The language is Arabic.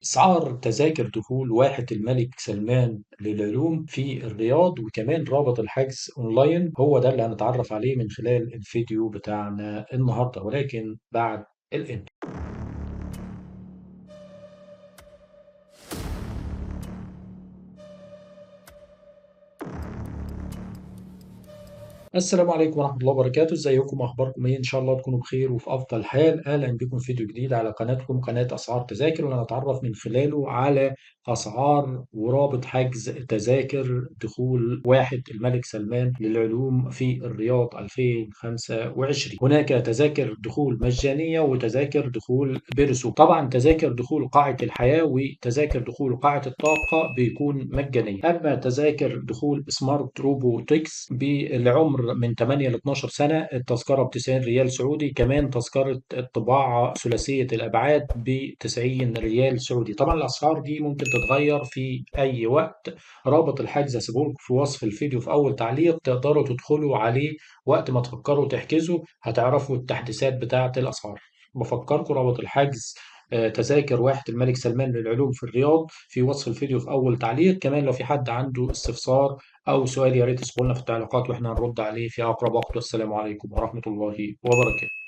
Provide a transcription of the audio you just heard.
أسعار تذاكر دخول واحة الملك سلمان للعلوم في الرياض، وكمان رابط الحجز أونلاين. هو ده اللي هنتعرف عليه من خلال الفيديو بتاعنا النهاردة، ولكن بعد الانترو. السلام عليكم ورحمة الله وبركاته، ازيكم؟ اخباركم ايه؟ ان شاء الله تكونوا بخير وفي افضل حال. اهلا بكم في فيديو جديد على قناتكم، قناة اسعار تذاكر، واللي هنتعرف من خلاله على اسعار ورابط حجز تذاكر دخول واحة الملك سلمان للعلوم في الرياض 2025. هناك تذاكر دخول مجانية وتذاكر دخول برسوم. طبعا تذاكر دخول قاعة الحياة وتذاكر دخول قاعة الطاقة بيكون مجانية. اما تذاكر دخول سمارت روبوتكس بالعمر من 8 ل 12 سنة، التذكرة ب 90 ريال سعودي، كمان تذكرة الطباعة ثلاثية الأبعاد ب 90 ريال سعودي. طبعا الأسعار دي ممكن تتغير في أي وقت. رابط الحجز هسيبه لكم في وصف الفيديو في أول تعليق، تقدروا تدخلوا عليه وقت ما تفكروا تحجزوا، هتعرفوا التحديثات بتاعة الأسعار. بفكركم رابط الحجز تذاكر واحة الملك سلمان للعلوم في الرياض في وصف الفيديو في أول تعليق. كمان لو في حد عنده استفسار أو سؤال يا ريت يسيبوا لنا في التعليقات وإحنا هنرد عليه في أقرب وقت. والسلام عليكم ورحمة الله وبركاته.